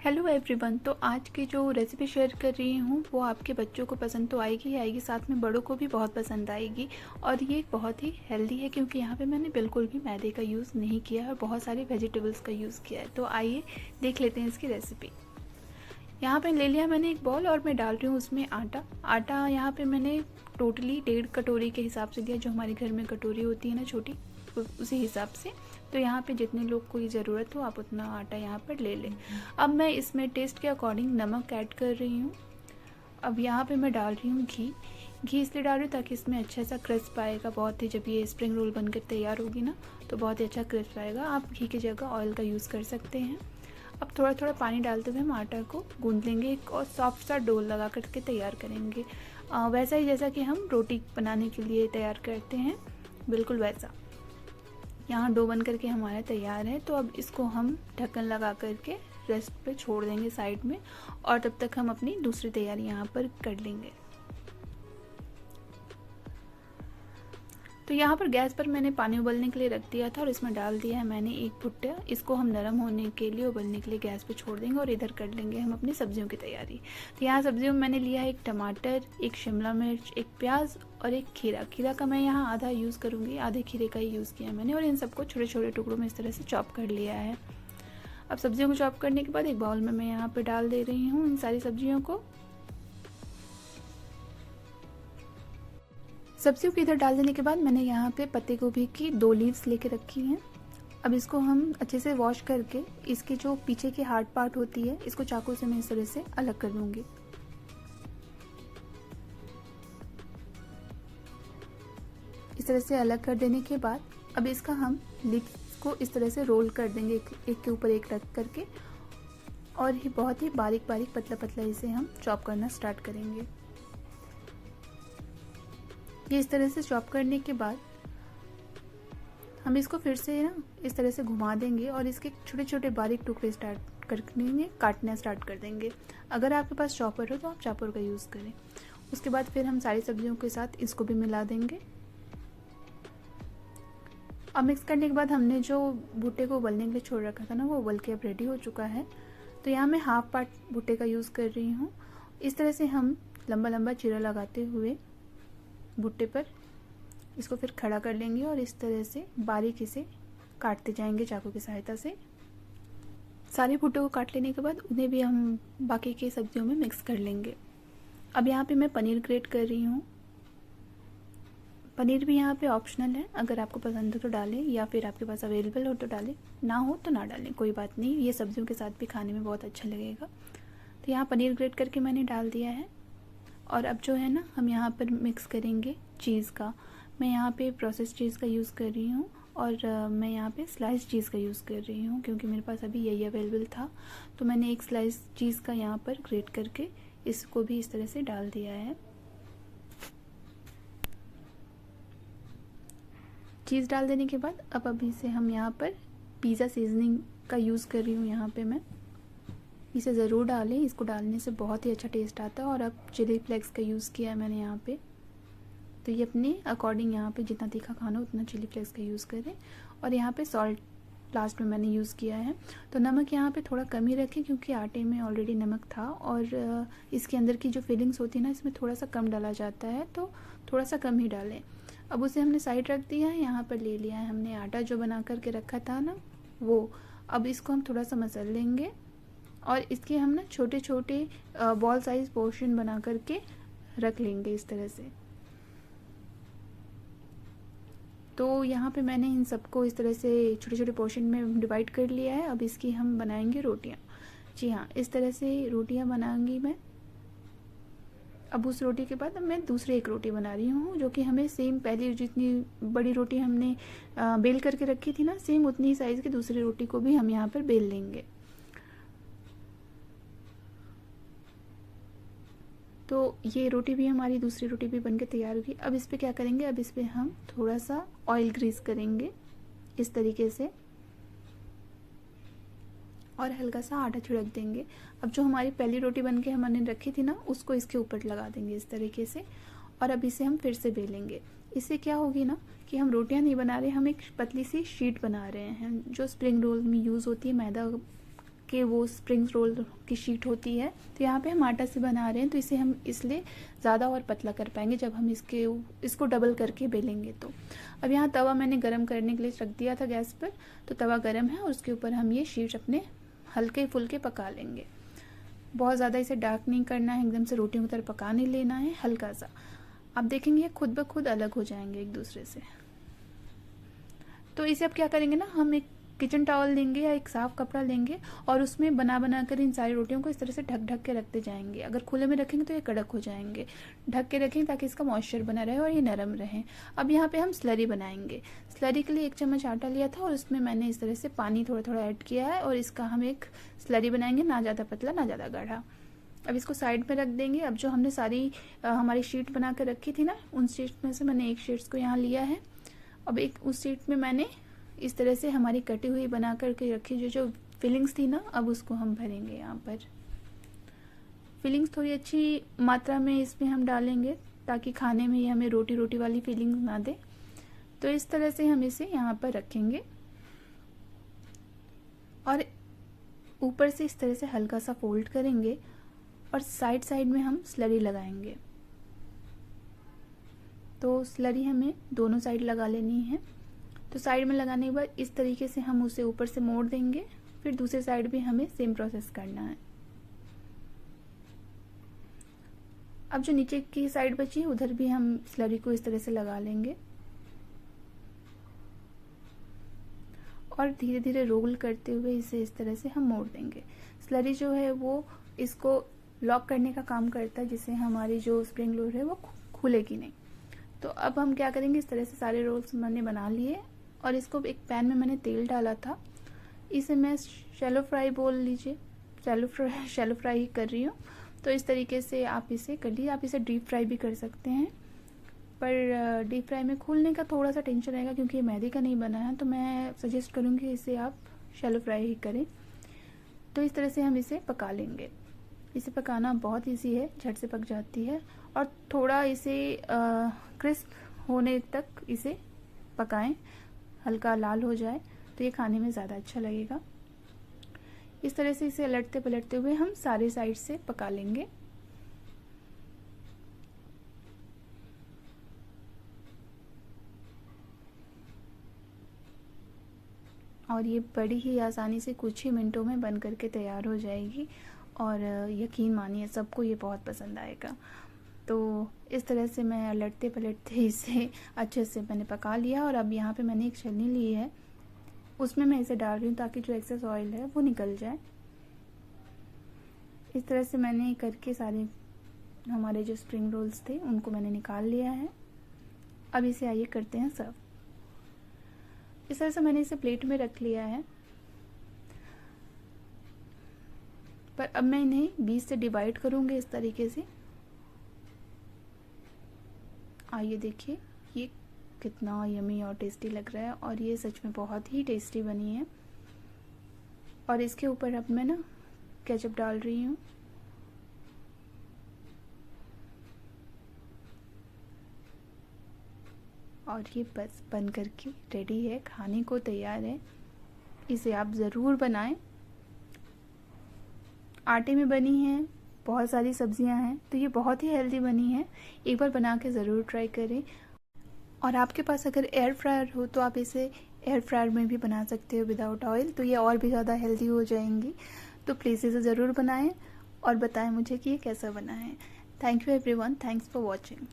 Hello everyone. तो आज की जो रेसिपी शेयर कर रही हूँ वो आपके बच्चों को पसंद तो आएगी ही आएगी, साथ में बड़ों को भी बहुत पसंद आएगी। और ये बहुत ही हेल्दी है क्योंकि यहाँ पे मैंने बिल्कुल भी मैदे का यूज़ नहीं किया है और बहुत सारे वेजिटेबल्स का यूज़ किया है। तो आइए देख लेते हैं इसकी रेसिपी। यहाँ पे ले लिया मैंने एक बॉल और मैं डाल रही हूँ उसमें आटा यहाँ पे मैंने टोटली 1.5 कटोरी के हिसाब से लिया, जो हमारे घर में कटोरी होती है ना छोटी, उसी हिसाब से। तो यहाँ पे जितने लोग को ये ज़रूरत हो आप उतना आटा यहाँ पर ले लें। अब मैं इसमें टेस्ट के अकॉर्डिंग नमक ऐड कर रही हूँ। अब यहाँ पे मैं डाल रही हूँ घी इसलिए डाल रही हूँ ताकि इसमें अच्छा सा क्रिस्प आएगा बहुत ही। जब ये स्प्रिंग रोल बनकर तैयार होगी ना तो बहुत ही अच्छा क्रिस्प आएगा। आप घी की जगह ऑयल का यूज़ कर सकते हैं। अब थोड़ा थोड़ा पानी डालते हुए हम आटा को गूंद लेंगे, एक और सॉफ्ट सा डो लगा करके तैयार करेंगे। वैसा ही जैसा कि हम रोटी बनाने के लिए तैयार करते हैं, बिल्कुल वैसा। यहाँ डो बन करके हमारा तैयार है। तो अब इसको हम ढक्कन लगा करके रेस्ट पे छोड़ देंगे साइड में, और तब तक हम अपनी दूसरी तैयारी यहाँ पर कर लेंगे। तो यहाँ पर गैस पर मैंने पानी उबलने के लिए रख दिया था और इसमें डाल दिया है मैंने एक भुट्टा। इसको हम नरम होने के लिए उबलने के लिए गैस पे छोड़ देंगे और इधर कर लेंगे हम अपनी सब्जियों की तैयारी। तो यहाँ सब्जियों में मैंने लिया है एक टमाटर, एक शिमला मिर्च, एक प्याज और एक खीरा का मैं यहाँ आधा यूज़ करूँगी, आधे खीरे का ही यूज़ किया मैंने। और इन सबको छोटे छोटे टुकड़ों में इस तरह से चॉप कर लिया है। अब सब्जियों को चॉप करने के बाद एक बाउल में मैं यहाँ पर डाल दे रही हूँ इन सारी सब्जियों को। सब्जियों को इधर डाल देने के बाद मैंने यहाँ पे पत्ते गोभी की 2 लीव्स लेके रखी हैं। अब इसको हम अच्छे से वॉश करके इसके जो पीछे की हार्ड पार्ट होती है इसको चाकू से मैं इस तरह से अलग कर लूँगी। इस तरह से अलग कर देने के बाद अब इसका हम लीव्स को इस तरह से रोल कर देंगे, एक के ऊपर एक रख करके, और ये बहुत ही बारीक बारीक पतला पतला इसे हम चॉप करना स्टार्ट करेंगे। ये इस तरह से चॉप करने के बाद हम इसको फिर से ना इस तरह से घुमा देंगे और इसके छोटे छोटे बारीक टुकड़े स्टार्ट कर देंगे, काटना स्टार्ट कर देंगे। अगर आपके पास चॉपर हो तो आप चॉपर का यूज़ करें। उसके बाद फिर हम सारी सब्जियों के साथ इसको भी मिला देंगे। अब मिक्स करने के बाद हमने जो भुट्टे को उबलने के लिए छोड़ रखा था ना वो उबल के अब रेडी हो चुका है। तो यहाँ मैं हाफ पार्ट भुट्टे का यूज़ कर रही हूँ। इस तरह से हम लंबा लंबा चीरा लगाते हुए भुट्टे पर इसको फिर खड़ा कर लेंगे और इस तरह से बारीक इसे काटते जाएंगे चाकू की सहायता से। सारे भुट्टे को काट लेने के बाद उन्हें भी हम बाकी के सब्जियों में मिक्स कर लेंगे। अब यहाँ पे मैं पनीर ग्रेट कर रही हूँ। पनीर भी यहाँ पे ऑप्शनल है, अगर आपको पसंद हो तो डालें या फिर आपके पास अवेलेबल हो तो डालें, ना हो तो ना डालें, कोई बात नहीं। ये सब्जियों के साथ भी खाने में बहुत अच्छा लगेगा। तो यहाँ पनीर ग्रेट करके मैंने डाल दिया है। और अब जो है ना हम यहाँ पर मिक्स करेंगे चीज़ का। मैं यहाँ पे प्रोसेस चीज़ का यूज़ कर रही हूँ और मैं यहाँ पे स्लाइस चीज़ का यूज़ कर रही हूँ क्योंकि मेरे पास अभी यही अवेलेबल था। तो मैंने एक स्लाइस चीज़ का यहाँ पर ग्रेट करके इसको भी इस तरह से डाल दिया है। चीज़ डाल देने के बाद अब अभी से हम यहाँ पर पिज़्ज़ा सीजनिंग का यूज़ कर रही हूँ। यहाँ पे मैं इसे ज़रूर डालें, इसको डालने से बहुत ही अच्छा टेस्ट आता है। और अब चिली फ्लेक्स का यूज़ किया है मैंने यहाँ पे। तो ये अपने अकॉर्डिंग यहाँ पे जितना तीखा खाना उतना चिली फ्लेक्स का यूज़ करें। और यहाँ पे सॉल्ट लास्ट में मैंने यूज़ किया है। तो नमक यहाँ पे थोड़ा कम ही रखें क्योंकि आटे में ऑलरेडी नमक था और इसके अंदर की जो फीलिंग्स होती है ना इसमें थोड़ा सा कम डाला जाता है, तो थोड़ा सा कम ही डालें। अब उसे हमने साइड रख दिया है। यहाँ पर ले लिया है हमने आटा जो बना करके रखा था ना वो। अब इसको हम थोड़ा सा मसल लेंगे और इसके हम ना छोटे छोटे बॉल साइज पोर्शन बना करके रख लेंगे इस तरह से। तो यहाँ पे मैंने इन सबको इस तरह से छोटे छोटे पोर्शन में डिवाइड कर लिया है। अब इसकी हम बनाएंगे रोटियाँ। जी हाँ, इस तरह से रोटियाँ बनाऊंगी मैं। अब उस रोटी के बाद अब मैं दूसरी एक रोटी बना रही हूँ जो कि हमें सेम पहली जितनी बड़ी रोटी हमने बेल करके रखी थी ना सेम उतनी ही साइज़ की दूसरी रोटी को भी हम यहाँ पर बेल लेंगे। तो ये रोटी भी हमारी दूसरी रोटी भी बनकर तैयार होगी। अब इस पे क्या करेंगे, अब इस पे हम थोड़ा सा ऑयल ग्रीस करेंगे इस तरीके से और हल्का सा आटा छिड़क देंगे। अब जो हमारी पहली रोटी बनके हमने रखी थी ना उसको इसके ऊपर लगा देंगे इस तरीके से और अब इसे हम फिर से बेलेंगे। इससे क्या होगी ना कि हम रोटियां नहीं बना रहे, हम एक पतली सी शीट बना रहे हैं जो स्प्रिंग रोल में यूज़ होती है। मैदा के वो स्प्रिंग रोल की शीट होती है। तो यहाँ पे हम आटा से बना रहे हैं, तो इसे हम इसलिए ज़्यादा और पतला कर पाएंगे जब हम इसको डबल करके बेलेंगे। तो अब यहाँ तवा मैंने गरम करने के लिए रख दिया था गैस पर, तो तवा गरम है और उसके ऊपर हम ये शीट अपने हल्के फुल्के पका लेंगे। बहुत ज़्यादा इसे डार्क नहीं करना है, एकदम से रोटियों की तरह पका नहीं लेना है, हल्का सा। आप देखेंगे ये खुद ब खुद अलग हो जाएंगे एक दूसरे से। तो इसे अब क्या करेंगे ना, हम एक किचन टॉवल लेंगे या एक साफ कपड़ा लेंगे और उसमें बना कर इन सारी रोटियों को इस तरह से ढक के रखते जाएंगे। अगर खुले में रखेंगे तो ये कड़क हो जाएंगे, ढक के रखेंगे ताकि इसका मॉइस्चर बना रहे और ये नरम रहे। अब यहाँ पे हम स्लरी बनाएंगे। स्लरी के लिए 1 चम्मच आटा लिया था और उसमें मैंने इस तरह से पानी थोड़ा थोड़ा ऐड किया है और इसका हम एक स्लरी बनाएंगे, ना ज़्यादा पतला ना ज़्यादा गाढ़ा। अब इसको साइड में रख देंगे। अब जो हमने सारी हमारी शीट बना कर रखी थी ना, उन शीट में से मैंने एक शीट्स को यहाँ लिया है। अब एक उस शीट में मैंने इस तरह से हमारी कटी हुई बना करके रखी जो फिलिंग्स थी ना, अब उसको हम भरेंगे। यहाँ पर फिलिंग्स थोड़ी अच्छी मात्रा में इसमें हम डालेंगे ताकि खाने में ये हमें रोटी रोटी वाली फीलिंग ना दे। तो इस तरह से हम इसे यहाँ पर रखेंगे और ऊपर से इस तरह से हल्का सा फोल्ड करेंगे और साइड साइड में हम स्लरी लगाएंगे। तो स्लरी हमें दोनों साइड लगा लेनी है। तो साइड में लगाने के बाद इस तरीके से हम उसे ऊपर से मोड़ देंगे, फिर दूसरे साइड भी हमें सेम प्रोसेस करना है। अब जो नीचे की साइड बची है उधर भी हम स्लरी को इस तरह से लगा लेंगे और धीरे धीरे रोल करते हुए इसे इस तरह से हम मोड़ देंगे। स्लरी जो है वो इसको लॉक करने का काम करता है, जिससे हमारी जो स्प्रिंग रोल है वो खुलेगी नहीं। तो अब हम क्या करेंगे, इस तरह से सारे रोल्स मैंने बना लिए और इसको एक पैन में मैंने तेल डाला था। इसे मैं शैलो फ्राई बोल लीजिए, शैलो फ्राई ही कर रही हूँ। तो इस तरीके से आप इसे कर लीजिए। आप इसे डीप फ्राई भी कर सकते हैं, पर डीप फ्राई में खुलने का थोड़ा सा टेंशन रहेगा क्योंकि ये मैदे का नहीं बना है। तो मैं सजेस्ट करूँगी इसे आप शैलो फ्राई ही करें। तो इस तरह से हम इसे पका लेंगे। इसे पकाना बहुत इजी है, झट से पक जाती है और थोड़ा इसे क्रिस्प होने तक इसे पकाएं, हल्का लाल हो जाए तो ये खाने में ज़्यादा अच्छा लगेगा। इस तरह से इसे उलटते पलटते हुए हम सारे साइड से पका लेंगे। और ये बड़ी ही आसानी से कुछ ही मिनटों में बन करके तैयार हो जाएगी और यकीन मानिए सबको ये बहुत पसंद आएगा। तो इस तरह से मैं उलटते पलटते इसे अच्छे से मैंने पका लिया और अब यहाँ पे मैंने एक छलनी ली है, उसमें मैं इसे डाल रही हूँ ताकि जो एक्सेस ऑयल है वो निकल जाए। इस तरह से मैंने करके सारे हमारे जो स्प्रिंग रोल्स थे उनको मैंने निकाल लिया है। अब इसे आइए करते हैं सर्व। इस तरह से मैंने इसे प्लेट में रख लिया है, पर अब मैं इन्हें 20 से डिवाइड करूँगी इस तरीके से। आइए देखिए ये कितना यमी और टेस्टी लग रहा है और ये सच में बहुत ही टेस्टी बनी है। और इसके ऊपर अब मैं ना केचप डाल रही हूँ। और ये बस बन करके रेडी है, खाने को तैयार है। इसे आप ज़रूर बनाएं। आटे में बनी है, बहुत सारी सब्जियां हैं, तो ये बहुत ही हेल्दी बनी है। एक बार बना के ज़रूर ट्राई करें। और आपके पास अगर एयर फ्रायर हो तो आप इसे एयर फ्रायर में भी बना सकते हो विदाउट ऑयल, तो ये और भी ज़्यादा हेल्दी हो जाएंगी। तो प्लीज़ इसे ज़रूर बनाएं और बताएं मुझे कि ये कैसा बना है। Thank you everyone, thanks for watching.